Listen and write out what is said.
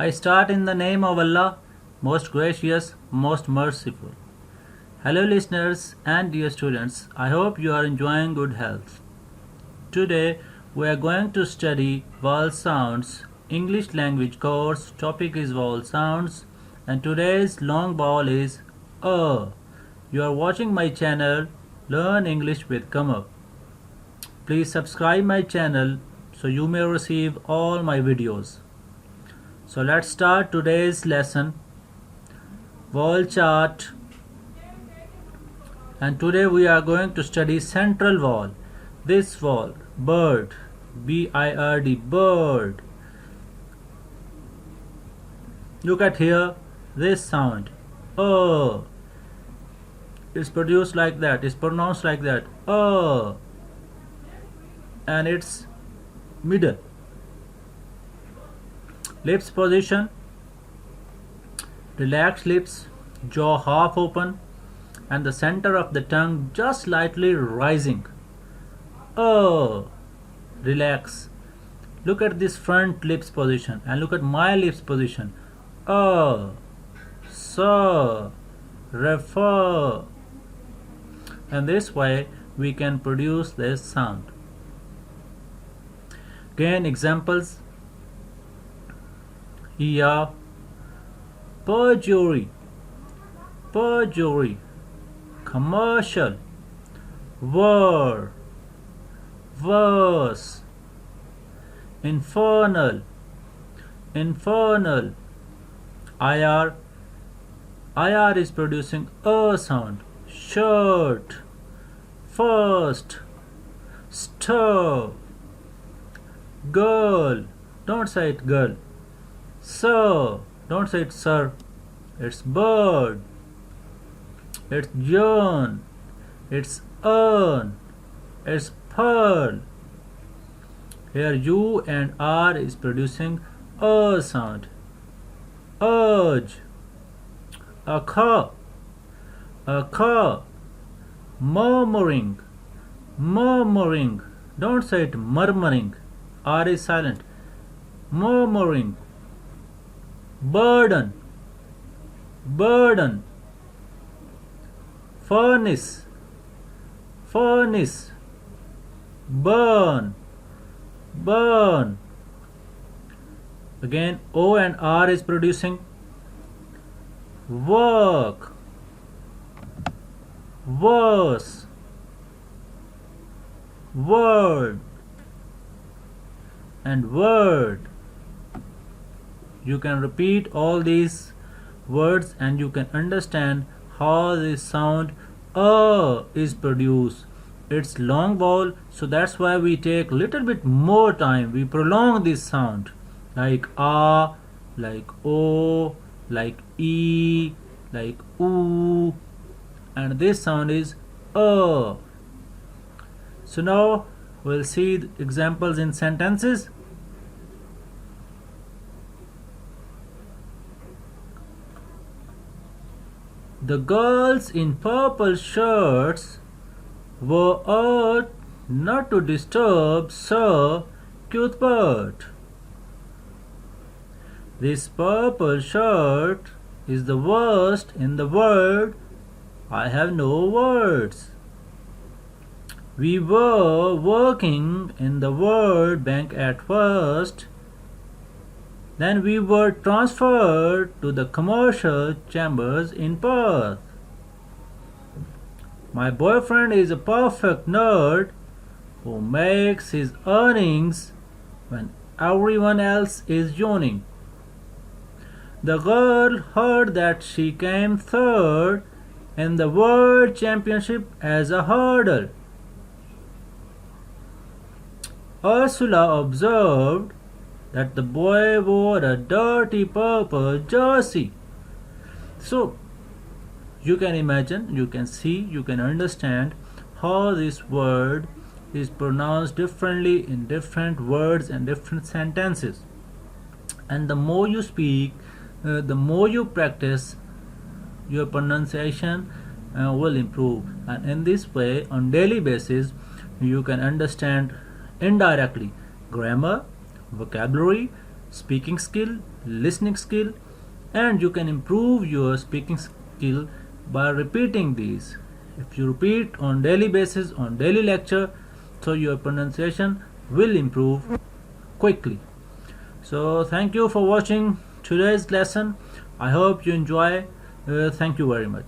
I start in the name of Allah, most gracious, most merciful. Hello listeners and dear students, I hope you are enjoying good health. Today we are going to study vowel sounds. English language course topic is vowel sounds and today's long vowel is A. You are watching my channel Learn English with Qamar. Please subscribe my channel so you may receive all my videos. So let's start today's lesson, vowel chart, and today we are going to study central vowel. This vowel, bird, B-I-R-D, bird. Look at here, this sound, it's produced like that, it's pronounced like that, and it's middle. Lips position, relaxed lips, jaw half open, and the center of the tongue just slightly rising. Relax. Look at this front lips position and look at my lips position. So, refer. And this way we can produce this sound. Again, examples. Yeah, perjury, perjury, commercial, verse, infernal, infernal, IR is producing a sound, shirt, first, stir, girl, don't say it girl, sir, don't say it sir, it's bird, it's yearn, it's earn, it's pearl. Here U and R is producing a sound, urge, occur, murmuring, murmuring, don't say it murmuring, R is silent, murmuring, burden, burden, furnace, furnace, burn, burn. Again O and R is producing work, verse, word, and word. You can repeat all these words and you can understand how this sound is produced. It's long vowel, so that's why we take little bit more time. We prolong this sound, like A, like O, like E, like oo, and this sound is So now we'll see the examples in sentences. The girls in purple shirts were urged not to disturb Sir Cuthbert. This purple shirt is the worst in the world. I have no words. We were working in the World Bank at first. Then we were transferred to the commercial chambers in Perth. My boyfriend is a perfect nerd who makes his earnings when everyone else is yawning. The girl heard that she came third in the World Championship as a hurdle. Ursula observed that the boy wore a dirty purple jersey. So you can imagine, you can see, you can understand how this word is pronounced differently in different words and different sentences. And the more you speak, the more you practice, your pronunciation will improve. And in this way, on daily basis, you can understand indirectly grammar, vocabulary, speaking skill, listening skill, and you can improve your speaking skill by repeating these. If you repeat on daily basis, on daily lecture, so your pronunciation will improve quickly. So thank you for watching today's lesson. I hope you enjoy. Thank you very much.